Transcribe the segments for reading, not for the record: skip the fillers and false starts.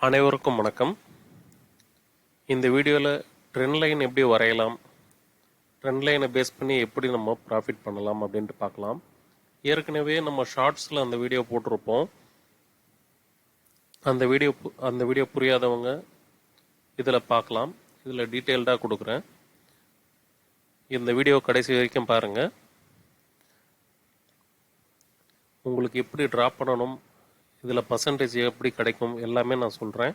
அனைவருக்கும் வணக்கம். இந்த வீடியோவில் ட்ரெண்ட் லைன் எப்படி வரையலாம், ட்ரெண்ட் லைனை பேஸ் பண்ணி எப்படி நம்ம ப்ராஃபிட் பண்ணலாம் அப்படின்ட்டு பார்க்கலாம். ஏற்கனவே நம்ம ஷார்ட்ஸில் அந்த வீடியோ போட்டிருப்போம். அந்த வீடியோ புரியாதவங்க இதில் பார்க்கலாம். இதில் டீட்டெயில்டாக கொடுக்குறேன். இந்த வீடியோ கடைசி வரைக்கும் பாருங்கள். உங்களுக்கு எப்படி ட்ராப் பண்ணணும், இதில் பர்சன்டேஜ் எப்படி கிடைக்கும் எல்லாமே நான் சொல்கிறேன்.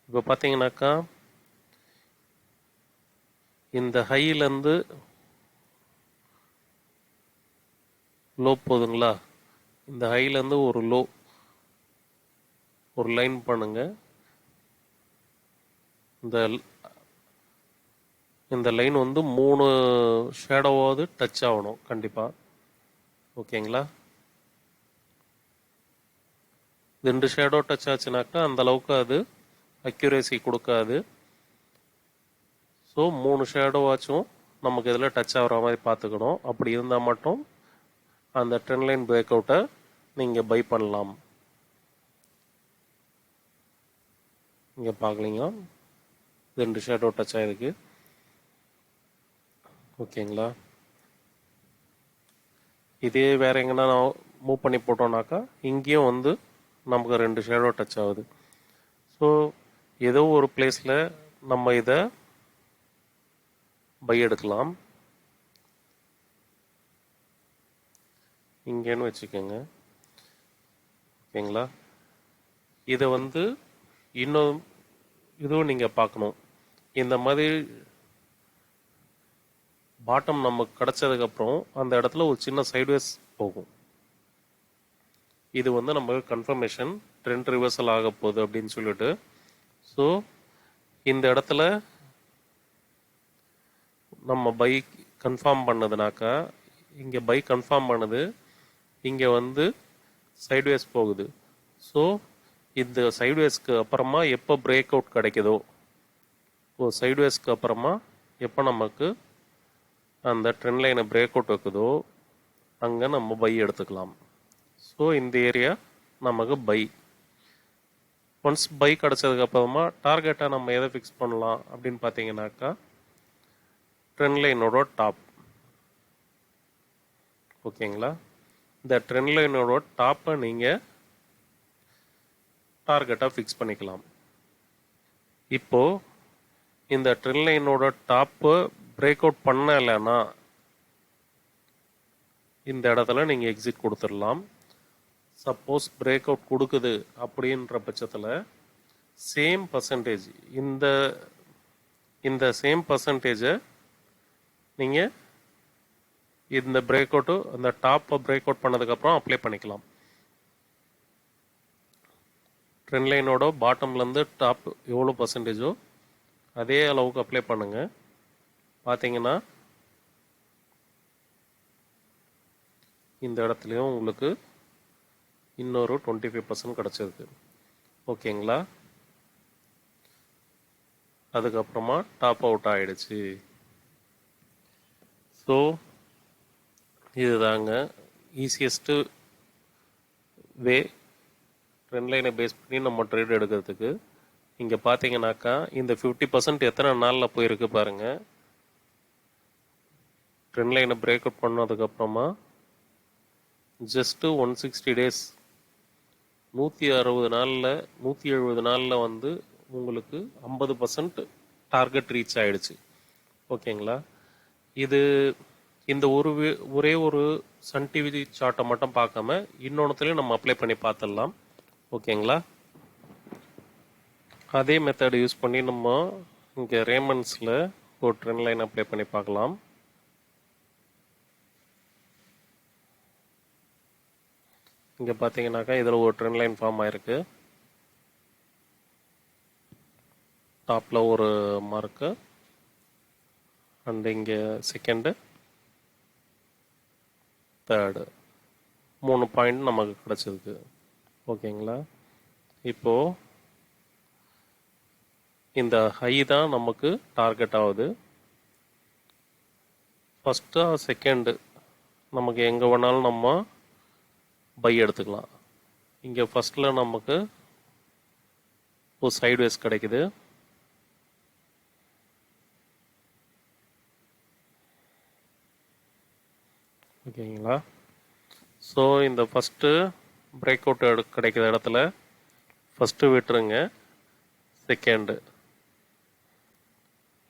இப்போ பார்த்தீங்கன்னாக்கா இந்த ஹையிலேருந்து லோ போதுங்களா, இந்த ஹையிலேருந்து ஒரு லைன் பண்ணுங்க. இந்த லைன் வந்து 3 ஷேடோவாவது டச் ஆகணும் கண்டிப்பாக. ஓகேங்களா, 2 ஷேடோ டச் ஆச்சுனாக்கா அந்த அளவுக்கு அது அக்யூரேசி கொடுக்காது. ஸோ 3 ஷேடோவாச்சும் நமக்கு இதில் டச் ஆகிற மாதிரி பார்த்துக்கணும். அப்படி இருந்தால் மட்டும் அந்த ட்ரெண்ட் லைன் பிரேக் அவுட்டை நீங்கள் பை பண்ணலாம். இங்கே பார்க்கலீங்க, 2 ஷேடோ டச் ஆகிருக்கு. ஓகேங்களா, இதே வேற எங்கன்னா நான் மூவ் பண்ணி போட்டோம்னாக்கா இங்கேயும் வந்து நமக்கு 2 ஷேடோ டச் ஆகுது. ஸோ ஏதோ ஒரு பிளேஸில் நம்ம இதை பை எடுக்கலாம். இங்கேன்னு வச்சுக்கோங்க. ஓகேங்களா, இதை வந்து இதுவும் நீங்கள் பார்க்கணும். இந்த மாதிரி பாட்டம் நமக்கு கிடச்சதுக்கப்புறம் அந்த இடத்துல ஒரு சின்ன சைட்வேஸ் போகும். இது வந்து நமக்கு கன்ஃபர்மேஷன் ட்ரெண்ட் ரிவர்சல் ஆக போகுது அப்படின்னு சொல்லிட்டு. ஸோ இந்த இடத்துல நம்ம பை கன்ஃபார்ம் பண்ணதுனாக்கா, இங்கே பை கன்ஃபார்ம் பண்ணது, இங்கே வந்து சைட்வேஸ் போகுது. ஸோ இந்த சைட்வேஸ்க்கு அப்புறமா எப்போ பிரேக் அவுட் கிடைக்குதோ, சைட்வேஸ்க்கு அப்புறமா எப்போ நமக்கு அந்த ட்ரெண்ட் லைனை பிரேக் அவுட் வைக்குதோ அங்கே நம்ம பை எடுத்துக்கலாம். ஸோ இந்த ஏரியா நமக்கு பை. ஒன்ஸ் பை கிடச்சதுக்கப்புறமா டார்கெட்டாக நம்ம எதை ஃபிக்ஸ் பண்ணலாம் அப்படின்னு பார்த்தீங்கன்னாக்கா ட்ரெண்ட் லைனோட டாப். ஓகேங்களா, இந்த ட்ரெண்ட் லைனோட டாப்பை நீங்கள் டார்கெட்டாக ஃபிக்ஸ் பண்ணிக்கலாம். இப்போது இந்த ட்ரெண்ட் லைனோட டாப்பு பிரேக் அவுட் பண்ணலைன்னா இந்த இடத்துல நீங்கள் எக்ஸிட் கொடுத்துடலாம். சப்போஸ் பிரேக் அவுட் கொடுக்குது அப்படின்ற பட்சத்தில் சேம் பர்சன்டேஜ், இந்த சேம் பர்சன்டேஜை நீங்கள் இந்த பிரேக் அவுட்டு அந்த டாப்பை பிரேக் அவுட் பண்ணதுக்கப்புறம் அப்ளை பண்ணிக்கலாம். ட்ரெண்ட் லைனோட பாட்டம்லேருந்து டாப் எவ்வளோ பர்சன்டேஜோ அதே அளவுக்கு அப்ளை பண்ணுங்கள். பார்த்தீங்கன்னா இந்த இடத்துலையும் உங்களுக்கு இன்னொரு 25% கிடச்சிருக்கு. ஓகேங்களா, அதுக்கப்புறமா டாப் அவுட் ஆகிடுச்சு. ஸோ இதுதாங்க ஈஸியஸ்ட்டு வே ட்ரெண்ட் லைனை பேஸ் பண்ணி நம்ம ட்ரேட் எடுக்கிறதுக்கு. இங்கே பார்த்தீங்கன்னாக்கா இந்த 50% எத்தனை நாளில் போயிருக்கு பாருங்கள். ட்ரெண்ட் லைனை பிரேக் அவுட் பண்ணதுக்கப்புறமா ஜஸ்ட்டு 160 டேஸ், 160 நாளில் 170 நாளில் வந்து உங்களுக்கு 50% டார்கெட் ரீச் ஆகிடுச்சு. ஓகேங்களா, இந்த ஒரே ஒரு சன் டிவி சார்ட்டை மட்டும் பார்க்காம இன்னொன்றுத்துலேயும் நம்ம அப்ளை பண்ணி பார்த்துடலாம். ஓகேங்களா, அதே மெத்தட் யூஸ் பண்ணி நம்ம இங்கே ரேமண்ட்ஸில் ஒரு ட்ரெண்ட் லைன் அப்ளை பண்ணி பார்க்கலாம். இங்கே பார்த்தீங்கன்னாக்கா இதில் ஒரு ட்ரெண்ட் லைன் ஃபார்ம் ஆயிருக்கு. டாப்பில் ஒரு மார்க்கு அண்ட் இங்கே செகண்டு, தேர்டு 3 பாயிண்ட் நமக்கு கிடச்சிருக்கு. ஓகேங்களா, இப்போது இந்த ஹை தான் நமக்கு டார்கெட் ஆகுது. ஃபஸ்ட்டு செகண்டு நமக்கு எங்கே வேணாலும் நம்ம பை எடுத்துக்கலாம். இங்கே ஃபஸ்ட்டில் நமக்கு ஒரு சைட்வேஸ் கிடைக்குது. ஓகேங்களா? ஸோ இந்த ஃபஸ்ட்டு பிரேக் அவுட் கிடைக்கிற இடத்துல ஃபஸ்ட்டு விட்டுருங்க. செகண்டு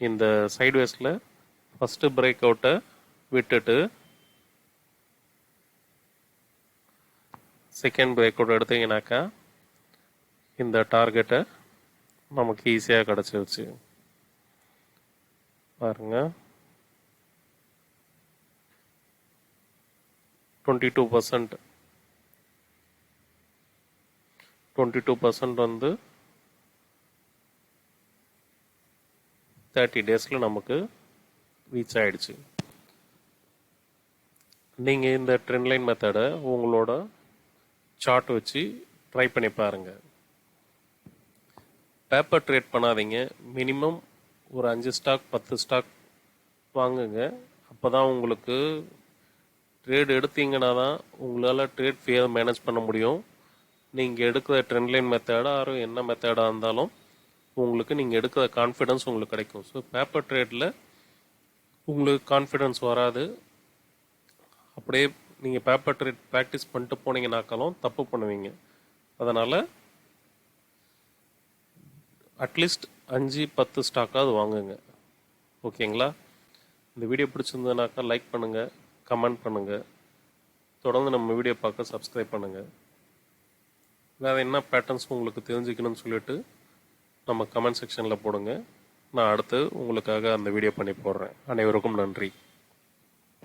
இந்த சைட்வேஸில் ஃபஸ்ட்டு பிரேக் அவுட்டை விட்டுட்டு செகண்ட் பிரேக் அவுட் எடுத்தீங்கன்னாக்கா இந்த டார்கெட்டை நமக்கு ஈஸியாக கிடச்சிருச்சு. பாருங்க, 22% 22% வந்து 30 டேஸில் நமக்கு ரீச் ஆகிடுச்சு. நீங்கள் இந்த ட்ரெண்ட் லைன் மெத்தடை உங்களோட சார்ட் வச்சு ட்ரை பண்ணி பாருங்கள். பேப்பர் ட்ரேட் பண்ணாதீங்க. மினிமம் ஒரு 5 ஸ்டாக் 10 ஸ்டாக் வாங்குங்க. அப்போ தான் உங்களுக்கு ட்ரேட் எடுத்தீங்கன்னா தான் உங்களால் ட்ரேட் ஃபீயாக மேனேஜ் பண்ண முடியும். நீங்கள் எடுக்கிற ட்ரெண்ட் லைன் மெத்தடாக என்ன மெத்தடாக இருந்தாலும் உங்களுக்கு நீங்கள் எடுக்கிற கான்ஃபிடன்ஸ் உங்களுக்கு கிடைக்கும். ஸோ பேப்பர் ட்ரேடில் உங்களுக்கு கான்ஃபிடன்ஸ் வராது. அப்படியே நீங்கள் பேப்பர் ட்ரேட் ப்ராக்டிஸ் பண்ணிட்டு போனீங்கன்னாக்காலும் தப்பு பண்ணுவீங்க. அதனால் அட்லீஸ்ட் 5-10 ஸ்டாக்காவது வாங்குங்க. ஓகேங்களா? இந்த வீடியோ பிடிச்சிருந்ததுனாக்கா லைக் பண்ணுங்கள், கமெண்ட் பண்ணுங்கள். தொடர்ந்து நம்ம வீடியோ பார்க்க சப்ஸ்கிரைப் பண்ணுங்கள். வேறு என்ன பேட்டர்ன்ஸ் உங்களுக்கு தெரிஞ்சுக்கணும்னு சொல்லிட்டு நம்ம கமெண்ட் செக்ஷனில் போடுங்க. நான் அடுத்து உங்களுக்காக அந்த வீடியோ பண்ணி போடுறேன். அனைவருக்கும் நன்றி.